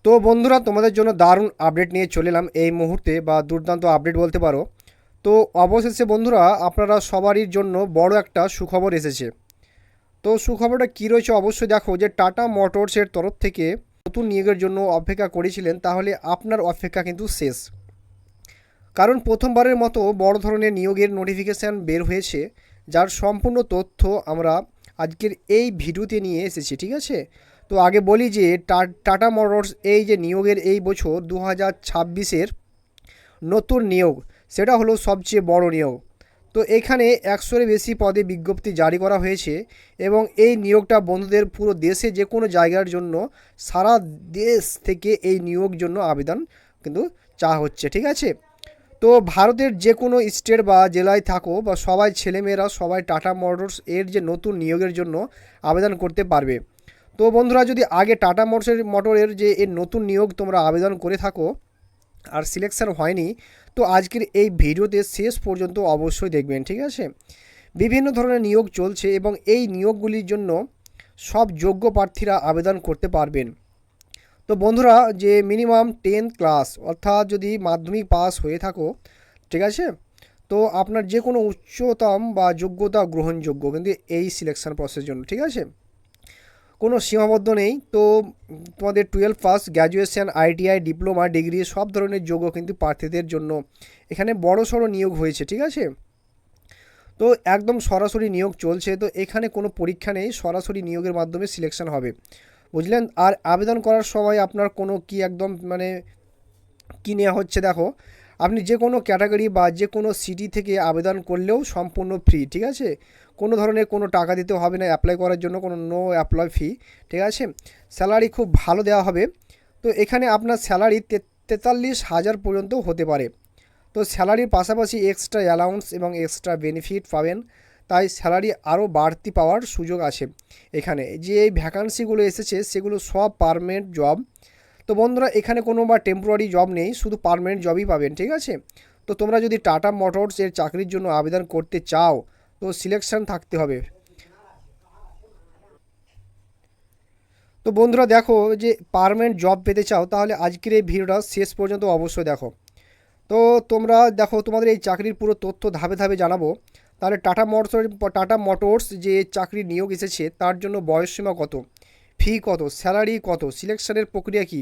তো বন্ধুরা, তোমাদের জন্য দারুণ আপডেট নিয়ে চলে এলাম এই মুহূর্তে, বা দুর্দান্ত আপডেট বলতে পারো। তো অবশেষে বন্ধুরা, আপনারা সবারই জন্য বড় একটা সুখবর এসেছে। তো সুখবরটা কী রয়েছে অবশ্যই দেখো, যে টাটা মোটরসের তরফ থেকে নতুন নিয়োগের জন্য অপেক্ষা করেছিলেন, তাহলে আপনার অপেক্ষা কিন্তু শেষ। কারণ প্রথমবারের মতো বড় ধরনের নিয়োগের নোটিফিকেশান বের হয়েছে, যার সম্পূর্ণ তথ্য আমরা আজকের এই ভিডিওতে নিয়ে এসেছি, ঠিক আছে। তো আগে বলি যে টাটা মোটরস এই যে নিয়োগের এই বছর 2026-এর নতুন নিয়োগ, সেটা হলো সবচেয়ে বড় নিয়োগ। তো এখানে 100-এর বেশি পদে বিজ্ঞপ্তি জারি করা হয়েছে, এবং এই নিয়োগটা বন্ধুদের পুরো দেশে যে কোনো জায়গার জন্য, সারা দেশ থেকে এই নিয়োগ জন্য আবেদন কিন্তু চাওয়া হচ্ছে, ঠিক আছে। তো ভারতের যে কোনো স্টেট বা জেলায় থাকো, বা সবাই ছেলেমেয়েরা সবাই টাটা মোটরস এর যে নতুন নিয়োগের জন্য আবেদন করতে পারবে। তো বন্ধুরা, যদি আগে টাটা মোটরের যে এর নতুন নিয়োগ তোমরা আবেদন করে থাকো আর সিলেকশন হয়নি, তো আজকের এই ভিডিওতে শেষ পর্যন্ত অবশ্যই দেখবেন, ঠিক আছে। বিভিন্ন ধরনের নিয়োগ চলছে, এবং এই নিয়োগগুলির জন্য সব যোগ্য প্রার্থীরা আবেদন করতে পারবেন। তো বন্ধুরা, যে মিনিমাম 10 ক্লাস অর্থাৎ যদি মাধ্যমিক পাস হয়ে থাকো, ঠিক আছে, তো আপনার যে কোনো উচ্চতম বা যোগ্যতা গ্রহণযোগ্য কিন্তু এই সিলেকশন প্রসেসের জন্য, ঠিক আছে। কোনো সীমাবদ্ধ নেই। তো তোমাদের 12 pass, graduation, ITI, diploma, degree সব ধরনের যোগ্য কিন্তু প্রার্থীদের জন্য এখানে বড় সড়ো নিয়োগ হয়েছে, ঠিক আছে। তো একদম সরাসরি নিয়োগ চলছে, তো এখানে কোনো পরীক্ষা নেই, সরাসরি নিয়োগের মাধ্যমে সিলেকশন হবে, বুঝলেন। আর আবেদন করার সময় আপনার কোনো কি একদম কী নেওয়া হচ্ছে দেখো, আপনি যে কোনো ক্যাটাগরি বা যে কোনো সিটি থেকে আবেদন করলেও সম্পূর্ণ ফ্রি, ঠিক আছে। কোনো ধরনের কোনো টাকা দিতে হবে না অ্যাপ্লাই করার জন্য, কোনো নো অ্যাপ্লাই ফি, ঠিক আছে। স্যালারি খুব ভালো দেওয়া হবে। তো এখানে আপনার স্যালারি 43,000 পর্যন্ত হতে পারে। তো স্যালারির পাশাপাশি এক্সট্রা অ্যালাউন্স এবং এক্সট্রা বেনিফিট পাবেন, তাই স্যালারি আরও বাড়তি পাওয়ার সুযোগ আছে। এখানে যে এই ভ্যাকান্সিগুলো এসেছে সেগুলো সব পার্মানেন্ট জব। তো বন্ধুরা, এখানে কোনো বা টেম্পোরারি জব নেই, শুধু পার্মানেন্ট জবই পাবেন, ঠিক আছে। তো তোমরা যদি টাটা মোটরস এর চাকরির জন্য আবেদন করতে চাও, তো সিলেকশন থাকতে হবে। তো বন্ধুরা দেখো, যে পার্মানেন্ট জব পেতে চাও, তাহলে আজকের এই ভিডিওটা শেষ পর্যন্ত অবশ্যই দেখো। তো তোমরা দেখো, তোমাদের এই চাকরির পুরো তথ্য ধাপে ধাপে জানাবো। তাহলে টাটা মোটরস যে চাকরির নিয়োগ এসেছে, তার জন্য বয়সসীমা কত, ফি কত, স্যালারি কত, সিলেকশনের প্রক্রিয়া কী,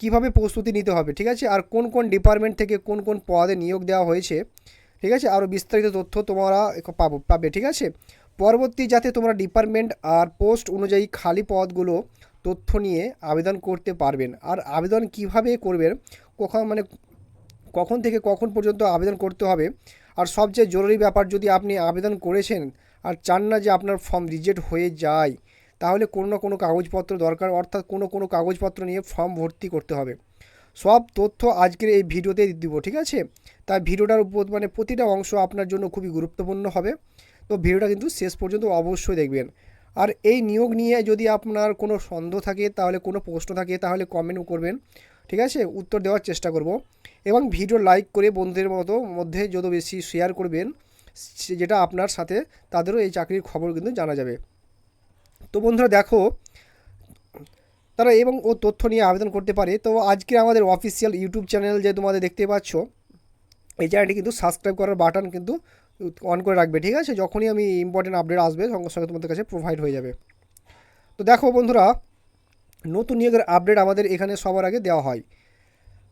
কীভাবে প্রস্তুতি নিতে হবে, ঠিক আছে, আর কোন কোন ডিপার্টমেন্ট থেকে কোন কোন পদে নিয়োগ দেওয়া হয়েছে, ঠিক আছে, আরও বিস্তারিত তথ্য তোমরা পাবে, ঠিক আছে। পরবর্তী যাতে তোমরা ডিপার্টমেন্ট আর পোস্ট অনুযায়ী খালি পদগুলো তথ্য নিয়ে আবেদন করতে পারবেন। আর আবেদন কিভাবে করবেন, কখন থেকে কখন পর্যন্ত আবেদন করতে হবে, আর সবচেয়ে জরুরি ব্যাপার, যদি আপনি আবেদন করেছেন আর চান না যে আপনার ফর্ম রিজেক্ট হয়ে যায়, তাহলে কোনো না কোনো কাগজপত্র দরকার, অর্থাৎ কোনো কাগজপত্র নিয়ে ফর্ম ভর্তি করতে হবে। সব তথ্য আজকের এই ভিডিওতে দিব, ঠিক আছে। তাই ভিডিওটার উপর প্রতিটা অংশ আপনার জন্য খুবই গুরুত্বপূর্ণ হবে। তো ভিডিওটা কিন্তু শেষ পর্যন্ত অবশ্যই দেখবেন। আর এই নিয়োগ নিয়ে যদি আপনার কোনো সন্দেহ থাকে, তাহলে কোনো প্রশ্ন থাকে, তাহলে কমেন্ট করবেন, ঠিক আছে, উত্তর দেওয়ার চেষ্টা করব। এবং ভিডিও লাইক করে বন্ধুদের মধ্যে যত বেশি শেয়ার করবেন, যেটা আপনার সাথে তাদেরও এই চাকরির খবর কিন্তু জানা যাবে। তো বন্ধুরা দেখো, তারা এবং ও তথ্য নিয়ে আবেদন করতে পারে। তো আজকে আমাদের অফিসিয়াল ইউটিউব চ্যানেল যে তোমাদের দেখতে পাচ্ছ, এই চ্যানেলটি কিন্তু সাবস্ক্রাইব করার বাটন কিন্তু অন করে রাখবে, ঠিক আছে। যখনই আমি ইম্পর্টেন্ট আপডেট আসবে, সঙ্গে সঙ্গে তোমাদের কাছে প্রোভাইড হয়ে যাবে। তো দেখো বন্ধুরা, নতুন নিয়োগের আপডেট আমাদের এখানে সবার আগে দেওয়া হয়।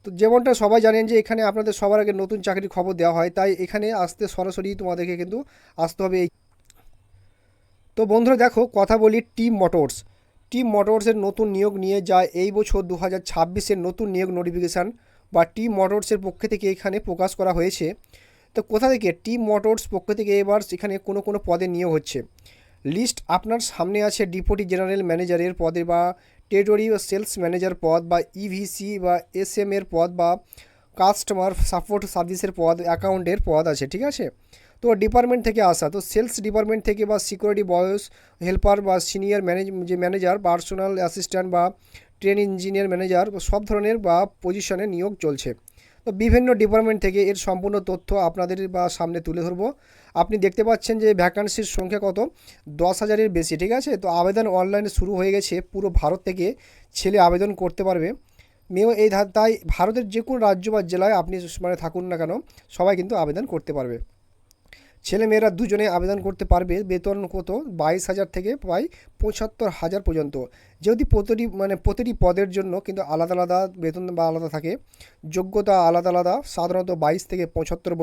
তো যেমনটা সবাই জানেন যে এখানে আপনাদের সবার আগে নতুন চাকরির খবর দেওয়া হয়, তাই এখানে আসতে সরাসরি তোমাদেরকে কিন্তু আসতে হবে। তো বন্ধুরা দেখো, কথা বলি টিম মোটরসের নতুন নিয়োগ নিয়ে, যা এই বছর 2026-এর নতুন নিয়োগ নোটিফিকেশান বা টিম মোটরসের পক্ষ থেকে এখানে প্রকাশ করা হয়েছে। তো কোথা থেকে টিম মোটরস পক্ষ থেকে এবার এখানে কোনো পদে নিয়োগ হচ্ছে। লিস্ট আপনার সামনে আছে, ডিপুটি জেনারেল ম্যানেজারের পদে, বা টেরিটরি বা সেলস ম্যানেজার পদ, বা ইভিসি বা এসএম এর পদ, বা কাস্টমার সাপোর্ট সার্ভিসের পদ, অ্যাকাউন্টের পদ আছে, ঠিক আছে। তো ডিপার্টমেন্ট থেকে আসা, তো সেলস ডিপার্টমেন্ট থেকে, বা সিকিউরিটি বয়স হেল্পার, বা সিনিয়র ম্যানেজার, পার্সোনাল অ্যাসিস্ট্যান্ট, বা ট্রেন ইঞ্জিনিয়ার ম্যানেজার, সব ধরনের বা পজিশনে নিয়োগ চলছে। তো বিভিন্ন ডিপার্টমেন্ট থেকে এর সম্পূর্ণ তথ্য আপনাদের বা সামনে তুলে ধরবো। আপনি দেখতে পাচ্ছেন যে ভ্যাকান্সির সংখ্যা কত, 10,000-এর বেশি, ঠিক আছে। তো আবেদন অনলাইনে শুরু হয়ে গেছে, পুরো ভারত থেকে ছেলে আবেদন করতে পারবে। মেয়েও তাই ভারতের যে কোনো রাজ্য বা জেলায় আপনি মানে থাকুন না কেন, সবাই কিন্তু আবেদন করতে পারবে। ছেলে মেয়েরা দুজনে আবেদন করতে পারবে। বেতন কত, 22,000 থেকে প্রায় 75,000 পর্যন্ত। যেহেতু প্রতিটি পদের জন্য কিন্তু আলাদা আলাদা বেতন বা আলাদা থাকে, যোগ্যতা আলাদা আলাদা, সাধারণত 22 থেকে 75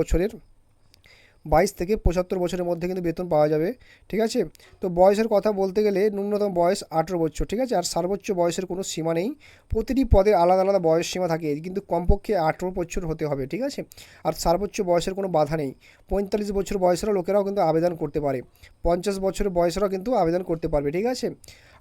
বছরের মধ্যে কিন্তু বেতন পাওয়া যাবে, ঠিক আছে। তো বয়সের কথা বলতে গেলে ন্যূনতম বয়স 18 বছর, ঠিক আছে। আর সর্বোচ্চ বয়সের কোনো সীমা নেই, প্রতিটি পদের আলাদা আলাদা বয়স সীমা থাকে, কিন্তু কমপক্ষে 18 বছর হতে হবে, ঠিক আছে। আর সর্বোচ্চ বয়সের কোনো বাধা নেই। 45 বছর বয়সের লোকেরাও কিন্তু আবেদন করতে পারে, 50 বছরের বয়সেরাও কিন্তু আবেদন করতে পারবে, ঠিক আছে।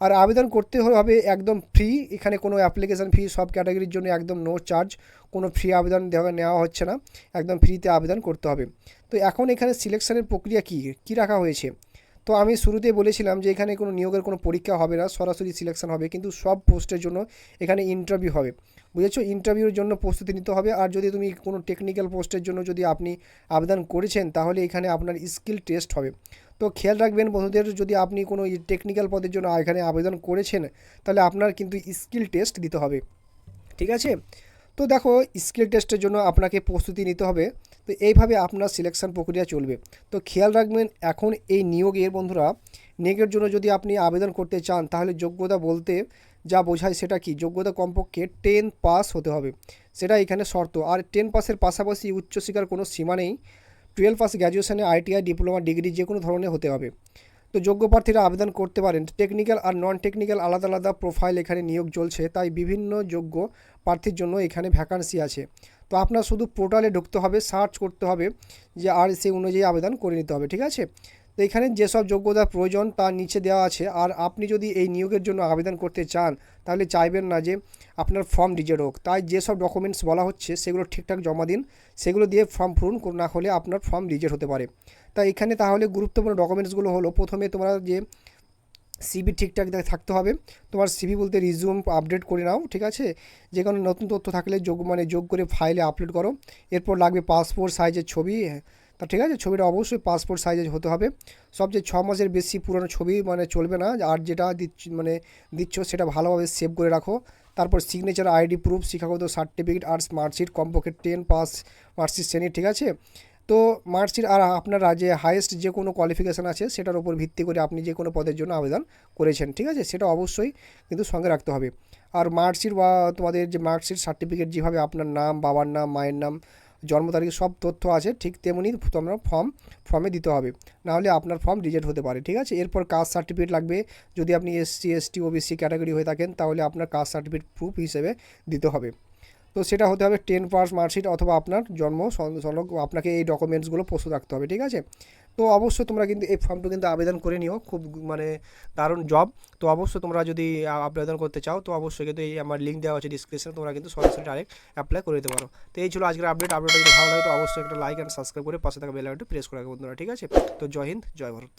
আর আবেদন করতে হবে একদম ফ্রি, এখানে কোনো অ্যাপ্লিকেশান ফি, সব ক্যাটাগরির জন্য একদম নো চার্জ, কোনো ফ্রি আবেদন নেওয়া হচ্ছে না, একদম ফ্রিতে আবেদন করতে হবে। তো এখন এখানে সিলেকশনের প্রক্রিয়া কী রাখা হয়েছে। তো আমি শুরুতে বলেছিলাম যে এখানে কোনো নিয়োগের কোনো পরীক্ষা হবে না, সরাসরি সিলেকশন হবে, কিন্তু সব পোস্টের জন্য এখানে ইন্টারভিউ হবে, বুঝেছো। ইন্টারভিউর জন্য প্রস্তুতি নিতে হবে। আর যদি তুমি কোনো টেকনিক্যাল পোস্টের জন্য যদি আপনি আবেদন করেছেন, তাহলে এখানে আপনার স্কিল টেস্ট হবে। তো খেয়াল রাখবেন বন্ধুদের, যদি আপনি কোনো টেকনিক্যাল পদের জন্য এখানে আবেদন করেছেন, তাহলে আপনার কিন্তু স্কিল টেস্ট দিতে হবে, ঠিক আছে। তো দেখো, স্কিল টেস্টের জন্য আপনাকে প্রস্তুতি নিতে হবে। তো এইভাবে আপনার সিলেকশন প্রক্রিয়া চলবে। তো খেয়াল রাখবেন, এখন এই নিয়োগের জন্য যদি আপনি আবেদন করতে চান, তাহলে যোগ্যতা বলতে যা বোঝায় সেটা কি, যোগ্যতা কমপক্ষে 10 পাস হতে হবে, সেটা এখানে শর্ত। আর 10 পাসের পাশাপাশি উচ্চশিক্ষার কোনো সীমা নেই, 12 পাস গ্র্যাজুয়েশনে, ITI, ডিপ্লোমা, ডিগ্রি যে কোনো ধরনের হতে হবে। তো যোগ্য প্রার্থীরা আবেদন করতে পারেন। টেকনিক্যাল আর নন টেকনিক্যাল আলাদা আলাদা প্রোফাইল এখানে নিয়োগ চলছে, তাই বিভিন্ন যোগ্য প্রার্থীর জন্য এখানে ভ্যাকান্সি আছে। তো আপনার শুধু পোর্টালে ঢুকতে হবে, সার্চ করতে হবে যে, আর সেই অনুযায়ী আবেদন করে নিতে হবে, ঠিক আছে। তো এখানে যেসব যোগ্যতার প্রয়োজন তার নিচে দেওয়া আছে। আর আপনি যদি এই নিয়োগের জন্য আবেদন করতে চান, তাহলে চাইবেন না যে আপনার ফর্ম রিজেক্ট হোক, তাই যেসব ডকুমেন্টস বলা হচ্ছে সেগুলো ঠিকঠাক জমা দিন, সেগুলো দিয়ে ফর্ম পূরণ না হলে আপনার ফর্ম রিজেক্ট হতে পারে। তাই এখানে তাহলে গুরুত্বপূর্ণ ডকুমেন্টসগুলো হলো, প্রথমে তোমার যে সিভি ঠিকঠাক থাকতে হবে। তোমার সিভি বলতে রিজিউম আপডেট করে নাও, ঠিক আছে। যে কোনো নতুন তথ্য থাকলে যোগ করে ফাইলে আপলোড করো। এরপর লাগবে পাসপোর্ট সাইজের ছবি, তা ঠিক আছে, ছবিটা অবশ্যই পাসপোর্ট সাইজের হতে হবে। সবচেয়ে 6 মাসের বেশি পুরনো ছবি চলবে না। আর যেটা দিচ্ছ সেটা ভালোভাবে সেভ করে রাখো। তারপর সিগনেচার, ID প্রুফ, শিক্ষাগত সার্টিফিকেট আর মার্কশিট, কমপক্ষে 10 পাস মার্কশিট শ্রেণীর, ঠিক আছে। তো মার্কশিট আর আপনার যে হাইয়েস্ট যে কোনো কোয়ালিফিকেশান আছে সেটার উপর ভিত্তি করে আপনি যে কোনো পদের জন্য আবেদন করেছেন, ঠিক আছে, সেটা অবশ্যই কিন্তু সঙ্গে রাখতে হবে। আর মার্কশিট বা তোমাদের যে মার্কশিট সার্টিফিকেট, যেভাবে আপনার নাম, বাবার নাম, মায়ের নাম, জন্ম তারিখ সব তথ্য আছে, ঠিক তেমনি তোমরা ফর্মে দিতে হবে, নাহলে আপনার ফর্ম রিজেক্ট হতে পারে, ঠিক আছে। এরপর কাস্ট সার্টিফিকেট লাগবে, যদি আপনি SC ST OBC ক্যাটাগরি হয়ে থাকেন, তাহলে আপনার কাস্ট সার্টিফিকেট প্রুফ হিসেবে দিতে হবে। তো সেটা হতে হবে 10 পাস মার্কশিট অথবা আপনার জন্ম সনদ, আপনাকে এই ডকুমেন্টসগুলো প্রস্তুত রাখতে হবে, ঠিক আছে। তো অবশ্যই তোমরা কিন্তু এই ফর্মটা কিন্তু আবেদন করে নিও, খুব দারুণ জব। তো অবশ্যই তোমরা যদি আবেদন করতে চাও, তো অবশ্যই কিন্তু এই আমার লিঙ্ক দেওয়া আছে ডিসক্রিপশনে, তোমরা কিন্তু সরাসরি ডাইরেক্ট অ্যাপ্লাই করে দিতে পারো। তো এই ছিল আজকের আপডেটটা যদি ভালো লাগে তো অবশ্যই একটা লাইক অ্যান্ড সাবস্ক্রাইব করে পাশে থাকা বেল আইকনটি প্রেস করে রাখো বন্ধুরা, ঠিক আছে। তো জয় হিন্দ, জয় ভারত।